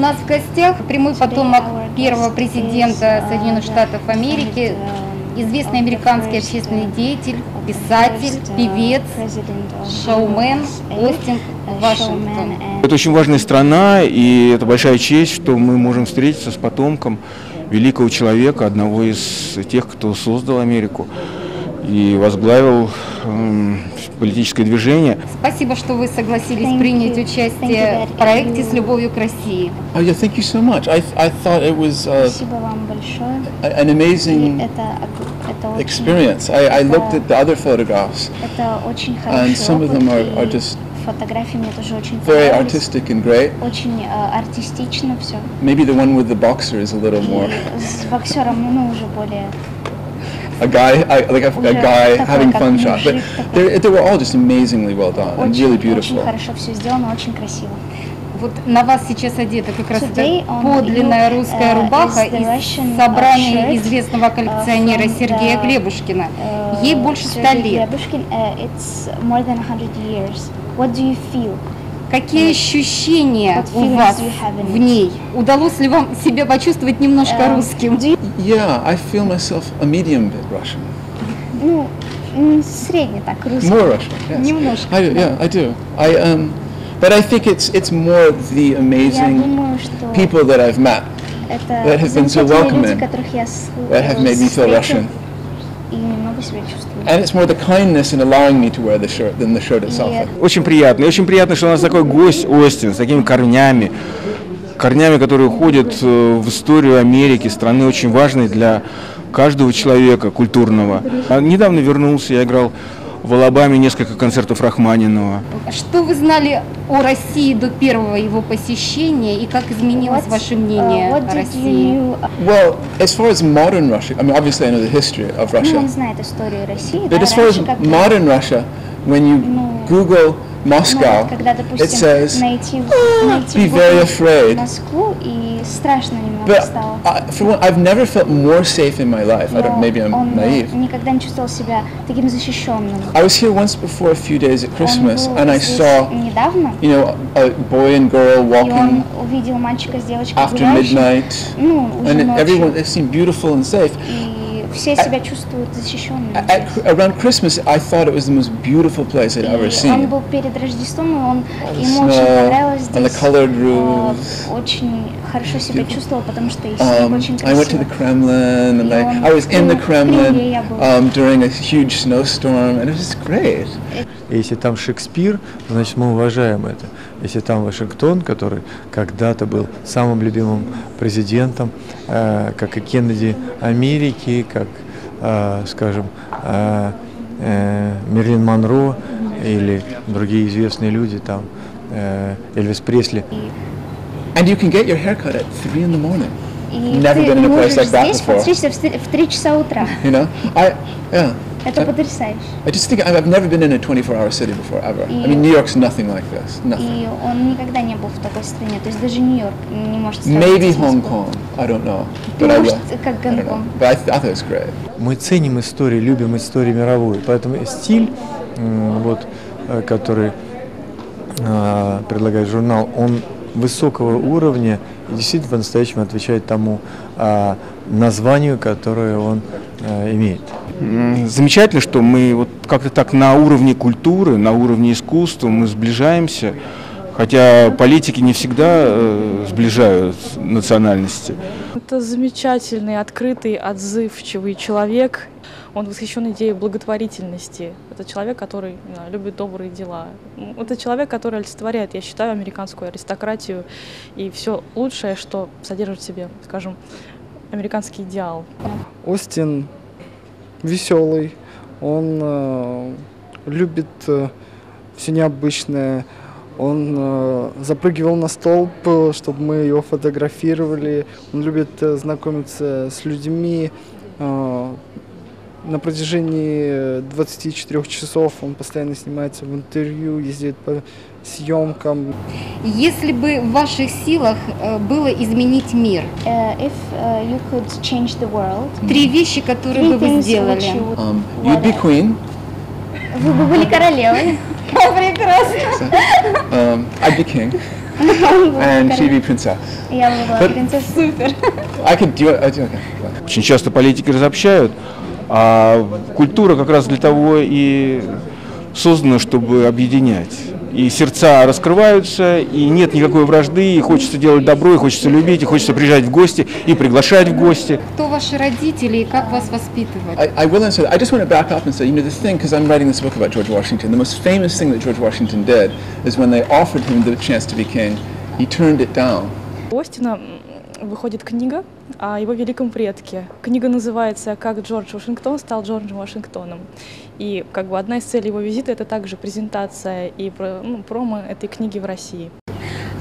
нас в гостях прямой потомок первого президента Соединенных Штатов Америки, известный американский общественный деятель, писатель, певец, шоумен Остин Вашингтон. Это очень важная страна, и это большая честь, что мы можем встретиться с потомком великого человека, одного из тех, кто создал Америку и возглавил политическое движение. Спасибо, что вы согласились принять участие в проекте «С любовью к России». Oh yeah, thank you so much. I thought it was an amazing experience. I looked at the other photographs, and some of them are just very artistic and great. Очень артистично все. Maybe the one with the boxer is a little more. С боксером, уже более. A guy having fun shot, but they were all just amazingly well done and really beautiful. Очень хорошо все сделано, очень красиво. Вот на вас сейчас одета как раз подлинная русская рубаха из собрания известного коллекционера Сергея Глебушкина. Ей больше 100 лет. Какие ощущения у вас в ней? Удалось ли вам себя почувствовать немножко русским? Yeah, I feel myself a medium bit Russian. Ну, средний так, русский. More Russian, yes. Немножко. I do. But I think it's more the amazing people that I've met that have been so welcoming, that have made me feel Russian. And it's more the kindness in allowing me to wear the shirt than the shirt itself. Очень приятно. И очень приятно, что у нас такой гость Остин с такими корнями, которые уходят в историю Америки, страны очень важной для каждого человека, культурного. Недавно вернулся, я играл в Алабаме несколько концертов Рахманинова. Что вы знали о России до первого его посещения и как изменилось ваше мнение о России? Well, as far as modern Russia, I mean, obviously I know the history of Russia. Он знает историю России. But as far as modern Russia, when you Google Moscow, it says, be very afraid. But for one, I've never felt more safe in my life. Maybe I'm naive. I was here once before a few days at Christmas, and I saw, a boy and girl walking after midnight, and everyone, it seemed beautiful and safe. Все себя чувствуют защищенными. Around Christmas, I thought it was the most beautiful place I'd ever seen. Он был перед Рождеством, и ему очень понравилось здесь. And the colored roofs. Очень хорошо себя чувствовал, потому что и снег очень красиво. I went to the Kremlin, and I was in the Kremlin during a huge snowstorm, and it was great. Если там Шекспир, значит мы уважаем это. Если там Вашингтон, который когда-то был самым любимым президентом, как и Кеннеди Америки, как, скажем, Мерлин Монро или другие известные люди, там, Элвис Пресли. And you can get your haircut at 3 in the morning. Never been in a place like that before. Подстричься в 3 часа утра. Это потрясающе. I just think I've never been in a 24-hour city before, ever. I mean, New York's nothing like this. Nothing. И он никогда не был в такой стране, то есть даже Нью-Йорк не может сравниться. Maybe Hong Kong, I don't know. Может, как Гонконг. But I thought it was great. Мы ценим историю, любим историю мировую, поэтому стиль, который предлагает журнал, он высокого уровня и действительно по-настоящему отвечает тому названию, которое он имеет. Замечательно, что мы вот как-то так на уровне культуры, на уровне искусства мы сближаемся, хотя политики не всегда сближают национальности. Это замечательный, открытый, отзывчивый человек. Он восхищен идеей благотворительности. Это человек, который любит добрые дела. Это человек, который олицетворяет, я считаю, американскую аристократию и все лучшее, что содержит в себе, скажем, американский идеал. Остин веселый, он любит все необычное. Он запрыгивал на столб, чтобы мы его фотографировали. Он любит знакомиться с людьми. На протяжении 24 часов он постоянно снимается в интервью, ездит по съемкам. Если бы в ваших силах было изменить мир, if you could change the world, 3 вещи, которые бы вы сделали. You'd be queen. Вы бы были королевой. Прекрасно. I'd be king. and she'd be princess. Я бы была принцесса. Супер. I could do it. Okay. Очень часто политики разобщают, а культура как раз для того и создана, чтобы объединять. И сердца раскрываются, и нет никакой вражды, и хочется делать добро, и хочется любить, и хочется приезжать в гости, и приглашать в гости. Кто ваши родители и как вас воспитывали? I will answer that. I just want to back up and say, the thing, because I'm writing this book about George Washington, the most famous thing that George Washington did is when they offered him the chance to be king, he turned it down. У Остина выходит книга о его великом предке. Книга называется «Как Джордж Вашингтон стал Джорджем Вашингтоном». И одна из целей его визита – это также презентация и промо этой книги в России.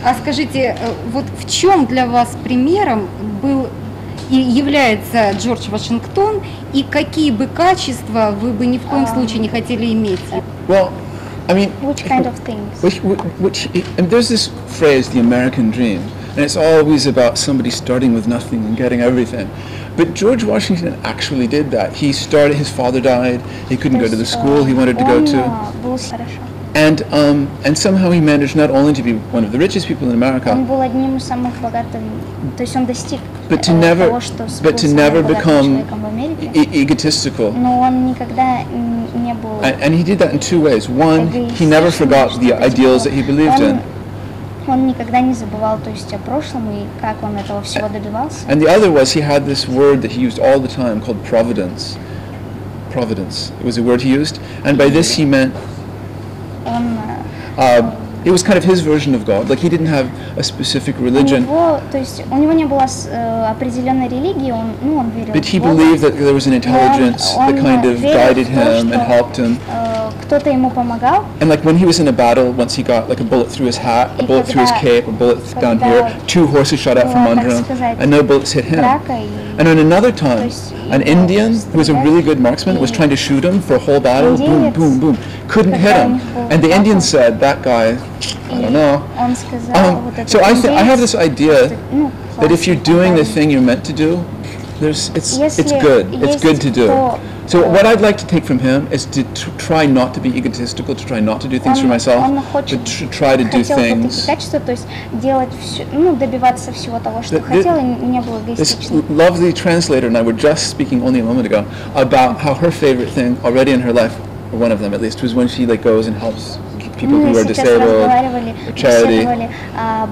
А скажите, вот в чем для вас примером был и является Джордж Вашингтон, и какие бы качества вы бы ни в коем случае не хотели иметь? Well, I mean, Which kind of things? And there's this phrase, the American dream, and it's always about somebody starting with nothing and getting everything. But George Washington actually did that. He started, his father died, he couldn't go to the school he wanted to go to. And somehow he managed not only to be one of the richest people in America, Он был одним из самых богатых, то есть он достиг but to того, что but to never become человеком в Америке. egotistical. Но он никогда не был. And he did that in two ways. One, he never forgot the ideals that he believed in. Он никогда не забывал, то есть о прошлом и как он этого всего добивался. And the other was he had this word that he used all the time called providence. Providence. It was a word he used, and by this he meant. It was kind of his version of God. Like he didn't have a specific religion. То есть у него не было определенной религии, он верил в Бога. But he believed that there was an intelligence that kind of guided him and helped him. Кто-то ему помогал. And like when he was in a battle, once he got like a bullet through his hat, a bullet through his cape, a bullet down here, two horses shot out from under him, and no bullets hit him. And on another time, an Indian who was a really good marksman was trying to shoot him for a whole battle, boom, boom, boom, couldn't hit him. And the Indian said, that guy, I don't know. So I have this idea that if you're doing the thing you're meant to do, it's good. It's good to do. So what I'd like to take from him is to try not to be egotistical, to try not to do things for myself, but to try to do things. This lovely translator and I were just speaking only a moment ago about how her favorite thing already in her life, or one of them at least, was when she goes and helps people who are disabled, charity.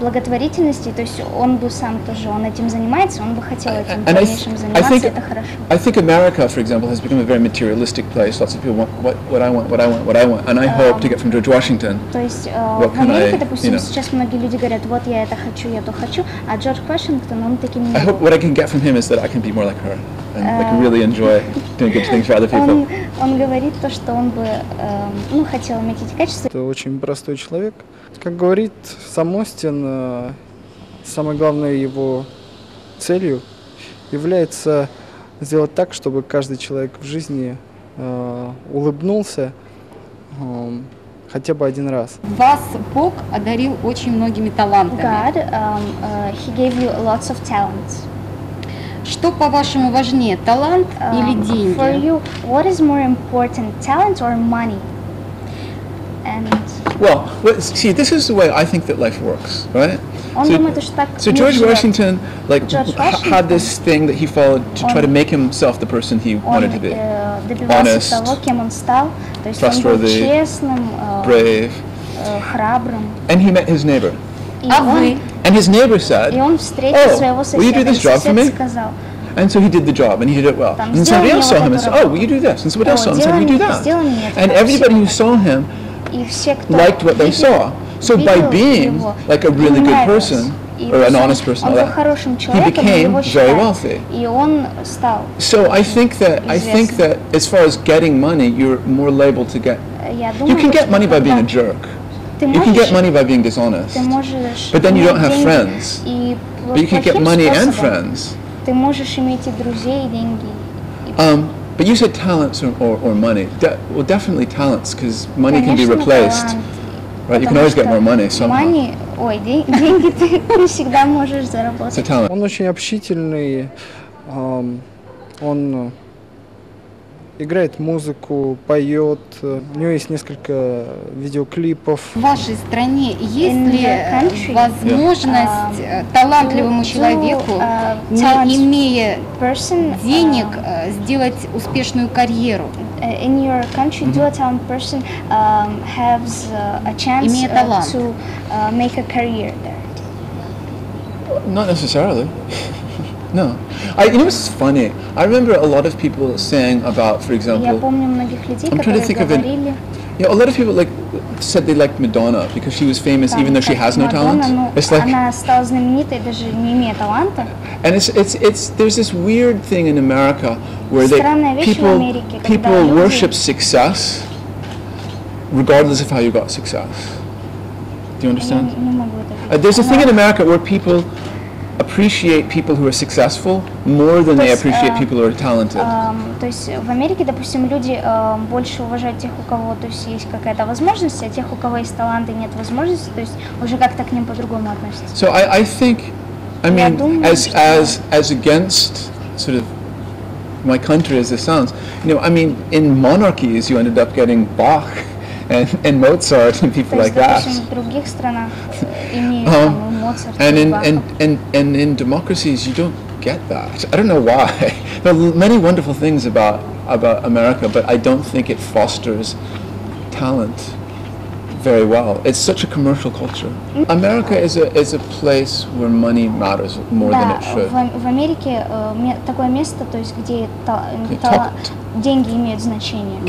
Благотворительности, то есть он бы сам тоже, он этим занимается, он бы хотел этим в дальнейшем заниматься, это хорошо. I think America, for example, has become a very materialistic place. Lots of people want what I want, and I hope to get from George Washington. То есть в Америке, допустим, сейчас многие люди говорят, вот я это хочу, я то хочу, а Джордж Вашингтон, он таким не был. I hope what I can get from him is that I can be more like her and really enjoy doing good things for other people. Он говорит то, что он бы хотел иметь эти качества. Это очень простой человек. Как говорит сам Остин, самой главной его целью является сделать так, чтобы каждый человек в жизни улыбнулся хотя бы один раз. Вас Бог одарил очень многими талантами. God, he gave you lots of talents. Что, по-вашему, важнее, талант или деньги? For you, what is more important, talent or money? And well, see, this is the way I think that life works, right? So George Washington, had this thing that he followed to try to make himself the person he wanted to be. Honest, trustworthy, brave. And he met his neighbor. And his neighbor said, "Oh, will you do this job for me?" And so he did the job, and he did it well. And somebody else saw him and said, "Oh, will you do this?" And somebody else saw him and said, "Will you do that?" And everybody who saw him liked what they saw. So by being like a really good person, or an honest person, he became very wealthy. So I think that as far as getting money, you're more liable to get. You can get money by being a jerk. You can get money by being dishonest. But then you don't have friends. But you can get money and friends. But you said talents or money. Well, definitely talents, because money can be replaced. Right? You can always get more money somehow. Деньги ты всегда можешь заработать. Он очень общительный, он играет музыку, поет. У него есть несколько видеоклипов. В вашей стране есть ли возможность талантливому человеку, не имея денег, сделать успешную карьеру? In your country, do a talented person has a chance to make a career there? Not necessarily. No. You know what's funny? I remember a lot of people saying about, for example, I'm trying to think of it. Yeah, a lot of people like said they liked Madonna because she was famous even though she has no talent. It's like, and it's there's this weird thing in America where people worship success regardless of how you got success. Do you understand? There's a thing in America where people appreciate people who are successful more than they appreciate people who are talented. То есть в Америке, допустим, люди больше уважают тех, у кого, то есть есть какая-то возможность, а тех, у кого есть талант и нет возможности, то есть уже как-то к ним по-другому относятся. So I think, I mean, as against sort of my country as it sounds, you know, I mean, in monarchies you ended up getting Bach and Mozart and people like that. And in democracies you don't get that. I don't know why. There are many wonderful things about America, but I don't think it fosters talent very well. It's such a commercial culture. America is a place where money matters more than it should. В Америке такое место, то есть где деньги имеют значение.